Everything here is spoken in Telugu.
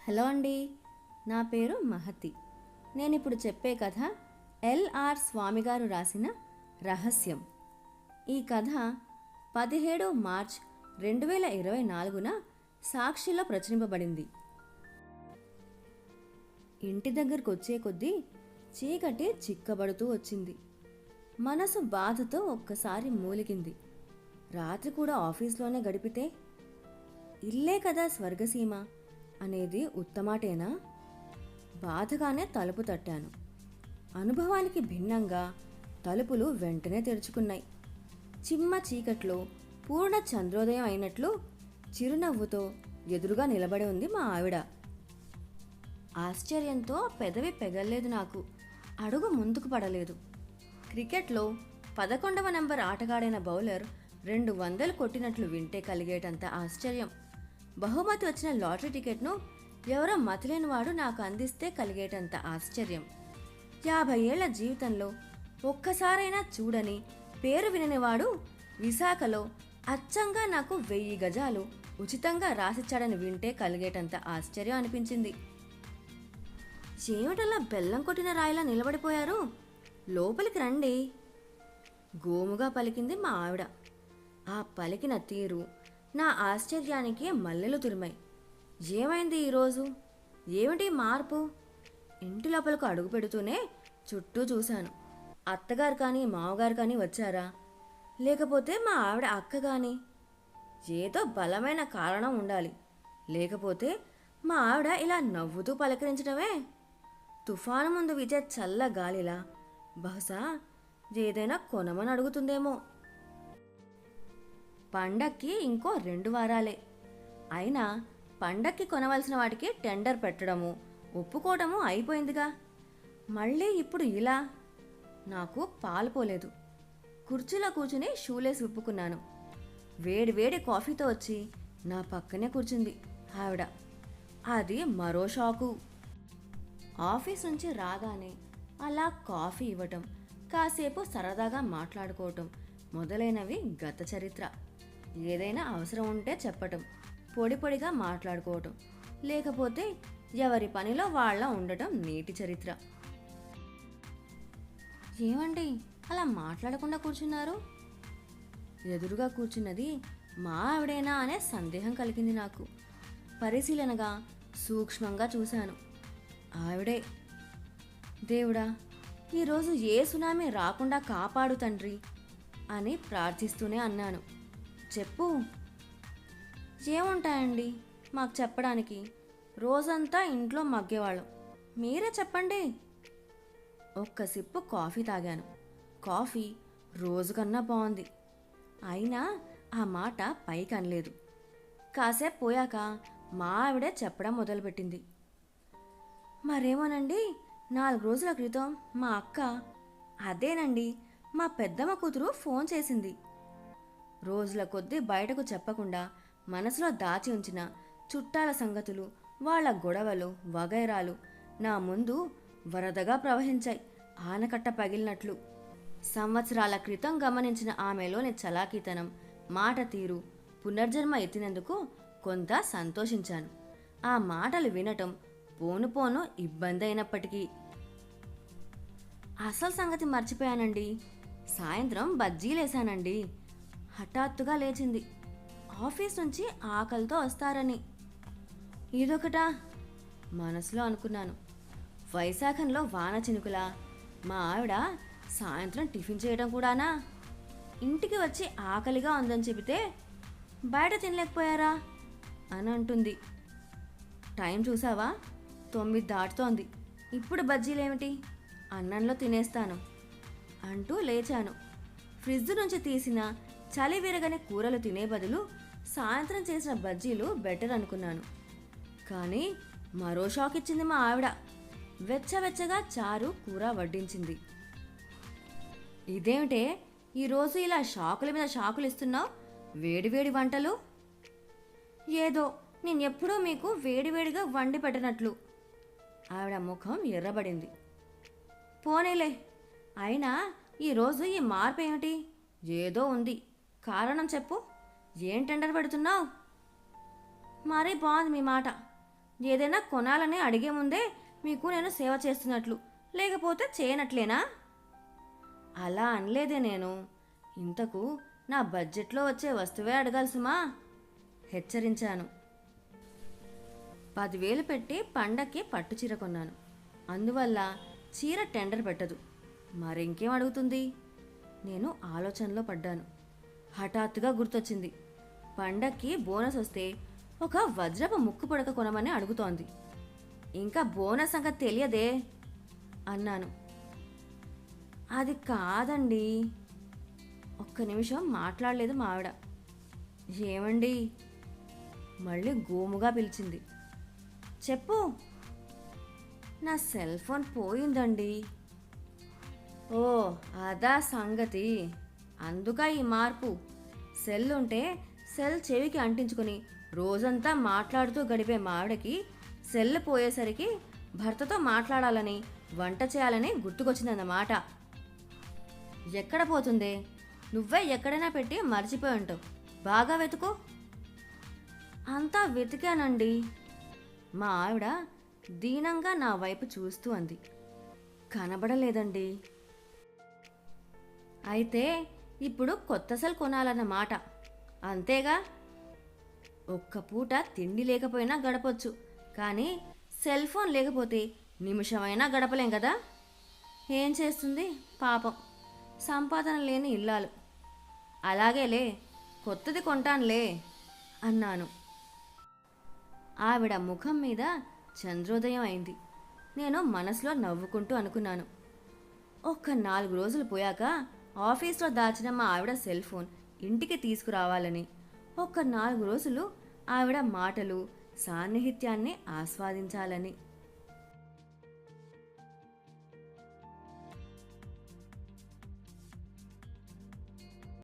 హలో అండి, నా పేరు మహతి. నేను ఇప్పుడు చెప్పే కథ ఎల్ఆర్ స్వామి గారు రాసిన రహస్యం. ఈ కథ 17 మార్చ్ 2024న సాక్షిలో ప్రచురింపబడింది. ఇంటి దగ్గరకు వచ్చే కొద్దీ చీకటి చిక్కబడుతూ వచ్చింది. మనసు బాధతో ఒక్కసారి మూలిగింది. రాత్రి కూడా ఆఫీస్లోనే గడిపితే ఇల్లే కదా స్వర్గసీమ అనేది ఉత్తమాటేనా? బాధగానే తలుపు తట్టాను. అనుభవానికి భిన్నంగా తలుపులు వెంటనే తెరుచుకున్నాయి. చిమ్మ చీకట్లో పూర్ణ చంద్రోదయం అయినట్లు చిరునవ్వుతో ఎదురుగా నిలబడి ఉంది మా ఆవిడ. ఆశ్చర్యంతో పెదవి పెగల్లేదు. నాకు అడుగు ముందుకు పడలేదు. క్రికెట్లో 11వ నెంబర్ ఆటగాడైన బౌలర్ 200 కొట్టినట్లు వింటే కలిగేటంత ఆశ్చర్యం. బహుమతి వచ్చిన లాటరీ టికెట్ను ఎవరో మతిలేనివాడు నాకు అందిస్తే కలిగేటంత ఆశ్చర్యం. 50 ఏళ్ల జీవితంలో ఒక్కసారైనా చూడని, పేరు విననివాడు విశాఖలో అచ్చంగా నాకు 1000 గజాలు ఉచితంగా రాసిచ్చాడని వింటే కలిగేటంత ఆశ్చర్యం అనిపించింది. ఏమిటలా బెల్లం కొట్టిన రాయిలా నిలబడిపోయారు? లోపలికి రండి, గోముగా పలికింది మా ఆవిడ. ఆ పలికిన తీరు నా ఆశ్చర్యానికి మల్లెలు తురిమాయి. ఏమైంది ఈరోజు? ఏమిటి మార్పు? ఇంటి లోపలకు అడుగు పెడుతూనే చుట్టూ చూశాను. అత్తగారు కానీ మామగారు కానీ వచ్చారా? లేకపోతే మా ఆవిడ అక్క కానీ? ఏదో బలమైన కారణం ఉండాలి. లేకపోతే మా ఆవిడ ఇలా నవ్వుతూ పలకరించడమే. తుఫాను ముందు వీచే చల్ల గాలిలా బహుశా ఏదైనా కొనమని అడుగుతుందేమో. పండక్కి ఇంకో 2 వారాలే. అయినా పండక్కి కొనవలసిన వాటికి టెండర్ పెట్టడము, ఒప్పుకోవడము అయిపోయిందిగా. మళ్ళీ ఇప్పుడు ఇలా? నాకు పాలుపోలేదు. కుర్చీలో కూర్చుని షూలేసి విప్పుకున్నాను. వేడి వేడి కాఫీతో వచ్చి నా పక్కనే కూర్చుంది ఆవిడ. అది మరో షాకు. ఆఫీస్ నుంచి రాగానే అలా కాఫీ ఇవ్వటం, కాసేపు సరదాగా మాట్లాడుకోవటం మొదలైనవి గత చరిత్ర. ఏదైనా అవసరం ఉంటే చెప్పటం, పొడి పొడిగా మాట్లాడుకోవటం, లేకపోతే ఎవరి పనిలో వాళ్ళ ఉండటం నేటి చరిత్ర. ఏమండి అలా మాట్లాడకుండా కూర్చున్నారు? ఎదురుగా కూర్చున్నది మా ఆవిడేనా అనే సందేహం కలిగింది నాకు. పరిశీలనగా సూక్ష్మంగా చూశాను. ఆవిడే. దేవుడా, ఈరోజు ఏ సునామీ రాకుండా కాపాడు తండ్రి అని ప్రార్థిస్తూనే అన్నాను. చెప్పు. ఏముంటాయండి మాకు చెప్పడానికి? రోజంతా ఇంట్లో మగ్గేవాళ్ళం. మీరే చెప్పండి. ఒక్క సిప్పు కాఫీ తాగాను. కాఫీ రోజు కన్నా బాగుంది. అయినా ఆ మాట పైకి అనలేదు. కాసేపు పోయాక మా ఆవిడే చెప్పడం మొదలుపెట్టింది. మరేమోనండి, 4 రోజుల క్రితం మా అక్క, అదేనండి మా పెద్దమ్మ కూతురు ఫోన్ చేసింది. రోజుల కొద్దీ బయటకు చెప్పకుండా మనసులో దాచి ఉంచిన చుట్టాల సంగతులు, వాళ్ళ గొడవలు వగైరాలు నా ముందు వరదగా ప్రవహించాయి. ఆనకట్ట పగిలినట్లు. సంవత్సరాల క్రితం గమనించిన ఆమెలోని చలాకీతనం, మాట తీరు, పునర్జన్మ ఎత్తినందుకు కొంత సంతోషించాను. ఆ మాటలు వినటం పోను పోను ఇబ్బంది అయినప్పటికీ. అసలు సంగతి మర్చిపోయానండి. సాయంత్రం బజ్జీలేశానండి. హఠాత్తుగా లేచింది. ఆఫీస్ నుంచి ఆకలితో వస్తారని. ఇదొకటా మనసులో అనుకున్నాను. వైశాఖంలో వాన చినుకులా మా ఆవిడ సాయంత్రం టిఫిన్ చేయడం కూడానా? ఇంటికి వచ్చి ఆకలిగా ఉందని చెబితే బయట తినలేకపోయారా అని అంటుంది. టైం చూసావా? 9 దాటుతోంది. ఇప్పుడు బజ్జీలేమిటి? అన్నంలో తినేస్తాను అంటూ లేచాను. ఫ్రిడ్జ్ నుంచి తీసిన చలి విరగని కూరలు తినే బదులు సాయంత్రం చేసిన బజ్జీలు బెటర్ అనుకున్నాను. కానీ మరో షాక్ ఇచ్చింది మా ఆవిడ. వెచ్చవెచ్చగా చారు, కూర వడ్డించింది. ఇదేమిటే ఈరోజు ఇలా షాకుల మీద షాకులు ఇస్తున్నావు? వేడివేడి వంటలు. ఏదో నేనెప్పుడూ మీకు వేడివేడిగా వండి పెట్టనట్లు. ఆవిడ ముఖం ఎర్రబడింది. పోనీలే, అయినా ఈరోజు ఈ మార్పు ఏమిటి? ఏదో ఉంది, కారణం చెప్పు. ఏం టెండర్ పెడుతున్నావు? మరీ బాగుంది మీ మాట. ఏదైనా కొనాలని అడిగే ముందే మీకు నేను సేవ చేస్తున్నట్లు, లేకపోతే చేయనట్లేనా? అలా అనలేదే నేను. ఇంతకు నా బడ్జెట్లో వచ్చే వస్తువే అడగాల్సిమా? హెచ్చరించాను. 10,000 పెట్టి పండక్కి పట్టు చీర కొన్నాను. అందువల్ల చీర టెండర్ పెట్టదు. మరింకేం అడుగుతుంది? నేను ఆలోచనలో పడ్డాను. హఠాత్తుగా గుర్తొచ్చింది. పండక్కి బోనస్ వస్తే ఒక వజ్రపు ముక్కు పుడక కొనమని అడుగుతోంది. ఇంకా బోనస్ సంగతి తెలియదే అన్నాను. అది కాదండి. ఒక్క నిమిషం మాట్లాడలేదు మా ఆవిడ. ఏమండి? మళ్ళీ గోముగా పిలిచింది. చెప్పు. నా సెల్ ఫోన్ పోయిందండి. ఓ, అదా సంగతి. అందుక ఈ మార్పు. సెల్ ఉంటే సెల్ చెవికి అంటించుకుని రోజంతా మాట్లాడుతూ గడిపే మావిడకి సెల్ పోయేసరికి భర్తతో మాట్లాడాలని, వంట చేయాలని గుర్తుకొచ్చిందన్నమాట. ఎక్కడ పోతుందే? నువ్వే ఎక్కడైనా పెట్టి మర్చిపోయి ఉంటావు. బాగా వెతుకో. అంతా వెతికానండి. మా ఆవిడ దీనంగా నా వైపు చూస్తూ అంది. కనబడలేదండి. అయితే ఇప్పుడు కొత్త సెల్ కొనాలన్నమాట, అంతేగా? ఒక్క పూట తిండి లేకపోయినా గడపొచ్చు, కానీ సెల్ ఫోన్ లేకపోతే నిమిషమైనా గడపలేం కదా. ఏం చేస్తుంది పాపం, సంపాదన లేని ఇల్లాలు. అలాగేలే, కొత్తది కొంటానులే అన్నాను. ఆవిడ ముఖం మీద చంద్రోదయం అయింది. నేను మనసులో నవ్వుకుంటూ అనుకున్నాను, ఒక్క 4 రోజులు పోయాక ఆఫీస్లో దాచిన మా ఆవిడ సెల్ ఫోన్ ఇంటికి తీసుకురావాలని, ఒక్క 4 రోజులు ఆవిడ మాటలు సాన్నిహిత్యాన్ని ఆస్వాదించాలని.